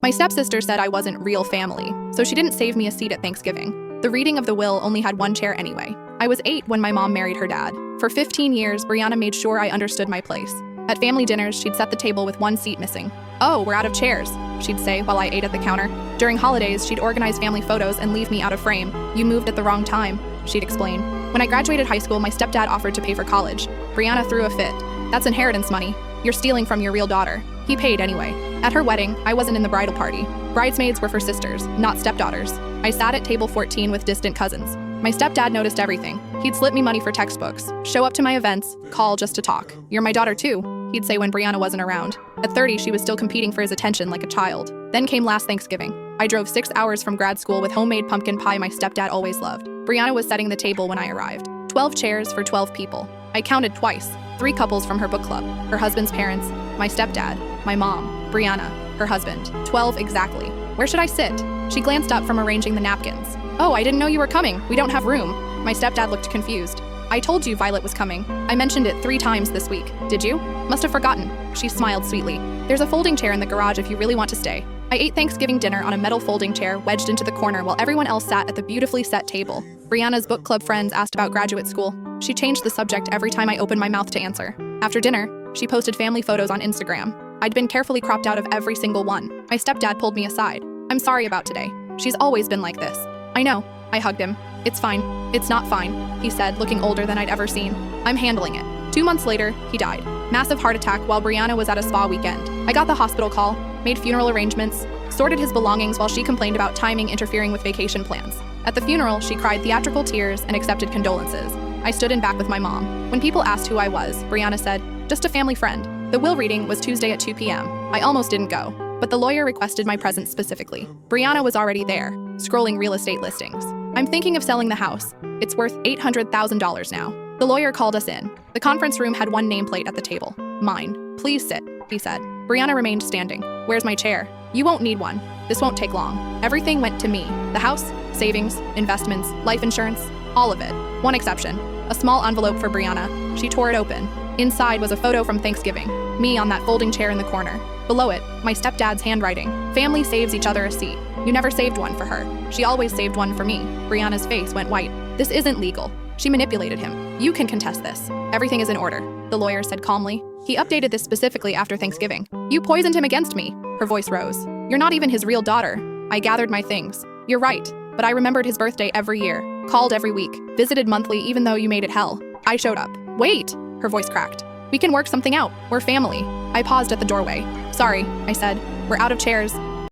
My stepsister said I wasn't real family, so she didn't save me a seat at Thanksgiving. The reading of the will only had one chair anyway. I was 8 when my mom married her dad. For 15 years, Brianna made sure I understood my place. At family dinners, she'd set the table with one seat missing. "Oh, we're out of chairs," she'd say while I ate at the counter. During holidays, she'd organize family photos and leave me out of frame. "You moved at the wrong time," she'd explain. When I graduated high school, my stepdad offered to pay for college. Brianna threw a fit. "That's inheritance money. You're stealing from your real daughter." He paid anyway. At her wedding, I wasn't in the bridal party. Bridesmaids were for sisters, not stepdaughters. I sat at table 14 with distant cousins. My stepdad noticed everything. He'd slip me money for textbooks, show up to my events, call just to talk. "You're my daughter too," he'd say when Brianna wasn't around. At 30, she was still competing for his attention like a child. Then came last Thanksgiving. I drove 6 hours from grad school with homemade pumpkin pie my stepdad always loved. Brianna was setting the table when I arrived. 12 chairs for 12 people. I counted twice. 3 couples from her book club, her husband's parents, my stepdad, my mom, Brianna, her husband. 12 exactly. Where should I sit? She glanced up from arranging the napkins. "Oh, I didn't know you were coming. We don't have room." My stepdad looked confused. "I told you Violet was coming. I mentioned it 3 times this week. Did you? Must have forgotten." She smiled sweetly. "There's a folding chair in the garage if you really want to stay." I ate Thanksgiving dinner on a metal folding chair wedged into the corner while everyone else sat at the beautifully set table. Brianna's book club friends asked about graduate school. She changed the subject every time I opened my mouth to answer. After dinner, she posted family photos on Instagram. I'd been carefully cropped out of every single one. My stepdad pulled me aside. "I'm sorry about today. She's always been like this." "I know." I hugged him. "It's fine." "It's not fine," he said, looking older than I'd ever seen. "I'm handling it." 2 months later, he died. Massive heart attack while Brianna was at a spa weekend. I got the hospital call, made funeral arrangements, sorted his belongings while she complained about timing interfering with vacation plans. At the funeral, she cried theatrical tears and accepted condolences. I stood in back with my mom. When people asked who I was, Brianna said, "Just a family friend." The will reading was Tuesday at 2 p.m. I almost didn't go, but the lawyer requested my presence specifically. Brianna was already there, scrolling real estate listings. "I'm thinking of selling the house. It's worth $800,000 now." The lawyer called us in. The conference room had one nameplate at the table. "Mine. Please sit," he said. Brianna remained standing. "Where's my chair?" "You won't need one. This won't take long." Everything went to me. The house, savings, investments, life insurance, all of it. One exception. A small envelope for Brianna. She tore it open. Inside was a photo from Thanksgiving. Me on that folding chair in the corner. Below it, my stepdad's handwriting. "Family saves each other a seat. You never saved one for her. She always saved one for me." Brianna's face went white. "This isn't legal. She manipulated him. You can contest this. Everything is in order," the lawyer said calmly. "He updated this specifically after Thanksgiving. You poisoned him against me." Her voice rose. "You're not even his real daughter." I gathered my things. "You're right, but I remembered his birthday every year, called every week, visited monthly even though you made it hell. I showed up." "Wait," her voice cracked. "We can work something out. We're family." I paused at the doorway. "Sorry," I said. "We're out of chairs.